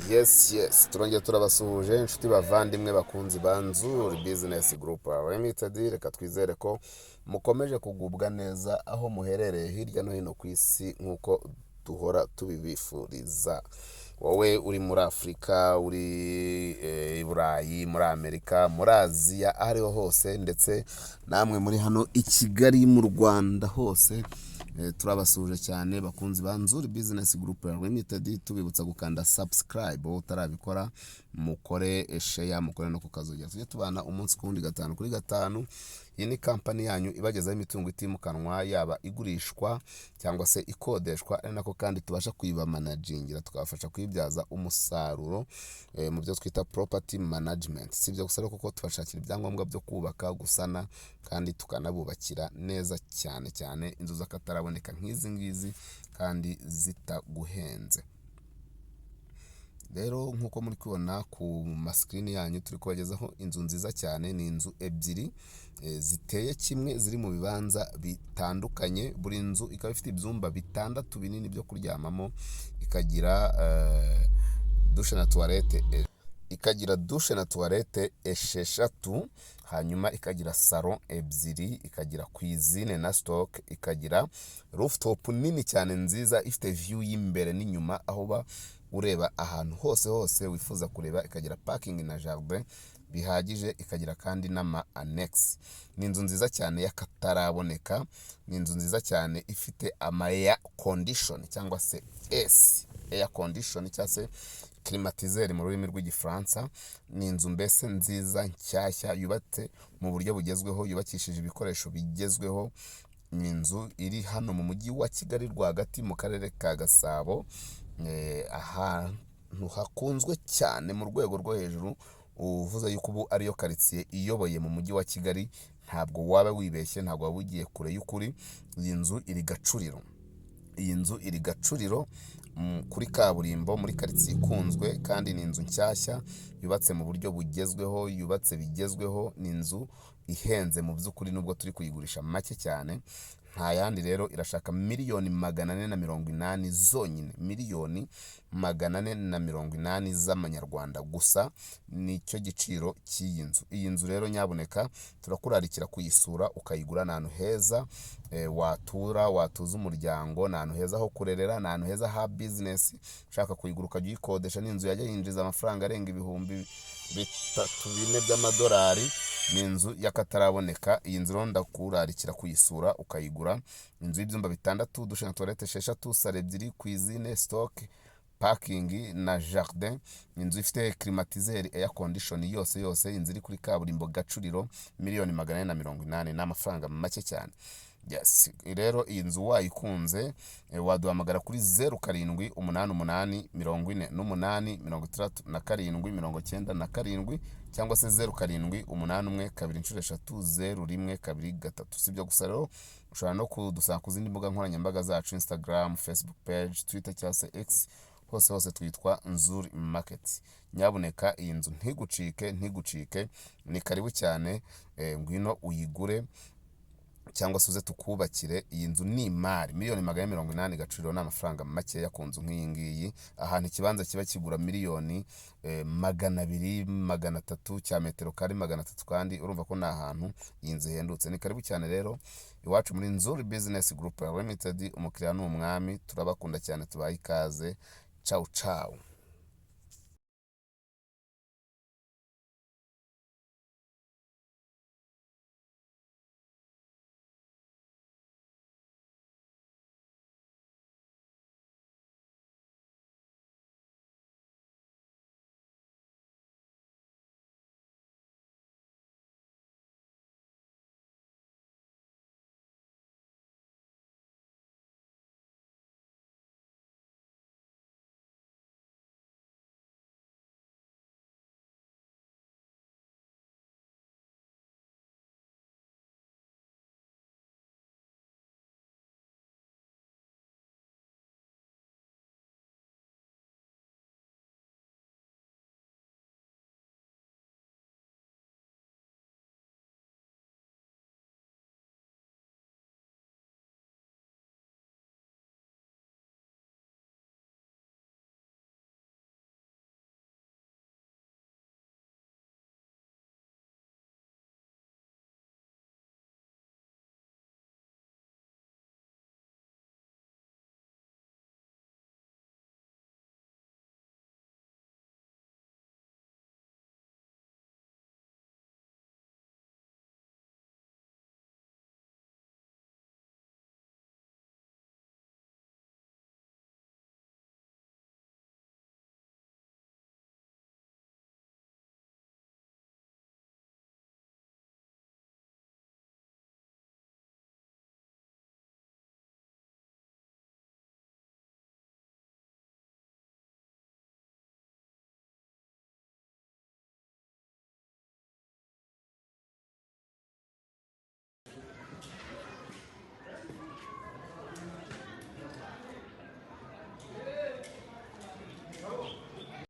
Yes, turongeye turabasuhuje inshuti bavandimwe bakunzi ba Nzuri Business Group Limited. Reka twizere ko mukomeje kugubwa neza aho muherereye hirya no hino ku isi nk'uko duhora tubibifuriza. Wowe uri muri Afurika, uri i Burayi, muri Amerika, muri Aziya, aho ariho hose, ndetse namwe muri hano i Kigali mu Rwanda hose, turabasuhuje cyane bakunzi ba Nzuri Business Group Limited. Tubibutsa gukanda subscribe wowe utarabikora, mukore share, mukore no kukazogera, tujye tubana umunsi kundi gatanu kuri gatanu. Iyi ni kampani yanyu ibagezaho imitungo itimukanwa, yaba igurishwa cyangwa se ikodeshwa, ari nako kandi tubasha kuyibamanagingira, tukabafasha kuyibyaza umusaruro mu byo twita property management. Si ibyo gusa kuko tubashakira ibyangombwa byo kubaka, gusana, kandi tukanabubakira neza cyane cyane inzu z'akataraboneka nk'izi ngizi kandi zitaguhenze. Rero nk'uko muri kubona ku maskrini yanyu, turi kubagezaho inzu nziza cyane. Ni inzu ebyiri ziteye kimwe, ziri mu bibanza bitandukanye. Buri nzu ikaba ifite ibyumba bitandatu binini byo kuryamamo, ikagira dushe na tuwarete esheshatu, hanyuma ikagira salon ebyiri, ikagira cuisine na stock, ikagira rooftop nini cyane nziza ifite view y'imbere n'inyuma, aho ba ureba ahantu hose wifuza kureba, ikagira parking na jardin bihagije, ikagira kandi n'ama annex. Ni inzu nziza cyane y'akataraboneka, ni inzu nziza cyane ifite ama air condition cyangwa se air condition cyangwa se climatiseur mu rurimi rw'igifaransa. Ni inzu mbese nziza nshyashya, yubatse mu buryo bugezweho, yubakishije ibikoresho bigezweho. Ni inzu iri hano mu mujyi wa Kigali rwagati mu karere ka Gasabo, ahantu hakunzwe cyane mu rwego rwo hejuru. Uvuze yuko ubu ariyo quartier iyoboye mu mujyi wa Kigali, ntabwo waba wibeshye, ntabwo waba ugiye kure y'ukuri. Iyi nzu iri Gacuriro kuri kaburimbo muri quartier ikunzwe, kandi ni inzu nshyashya yubatse mu buryo bugezweho, yubatse bigezweho. Ni inzu ihenze mu by'ukuri, nubwo turi kuyigurisha make cyane. Nta yandi rero, irashaka miliyoni 480 zonyine, miliyoni 480 z'amanyarwanda gusa, nicyo giciro cy'iyi nzu. Iyi nzu rero nyabuneka turakurarikira kuyisura, ukayigura. Ni ahantu heza watuza umuryango, ni ahantu heza ho kurerera, ni ahantu heza ha business. Ushaka kuyigura ukajya uyikodesha, ni inzu yajya yinjiza amafaranga arenga ibihumbi 3-4 by'amadolari. Ni inzu y'akataraboneka. Iyi nzu rero ndakurarikira kuyisura ukayigura. Inzu y'ibyumba bitandatu, dushe na toilette esheshatu, sale ebyiri, cuisine, stock, parking na jardin. Inzu ifite climatiseur, air condition yose. Inzu iri kuri kaburimbo Gacuriro, miliyoni 480 n'amafaranga make cyane. Yes, rero iyi nzu wayikunze, waduhamagara kuri 0788386797 cyangwa se 0781123012. Si ibyo gusa rero, ushobora no kudusanga ku zindi mbuga nkoranyambaga zacu, Instagram, Facebook page, Twitter cyangwa se X. Hose twitwa Nzuri Market. Nyabuneka iyi nzu ntigucike, ni karibu cyane. Ngwino uyigure cyangwa se uze tukubakire. Iyi nzu ni imari miliyoni 480 Gacuriro, ni amafaranga makeya ku nzu nk'iyi ngiyi. Ahantu ikibanza kiba kigura miliyoni 200-300 cya metero kare 300, kandi urumva ko ni ahantu iyi nzu ihendutse. Ni karibu cyane rero iwacu muri Nzuri Business Group Limited. Umukiriya ni umwami, turabakunda cyane, tubaye ikaze. Ciao.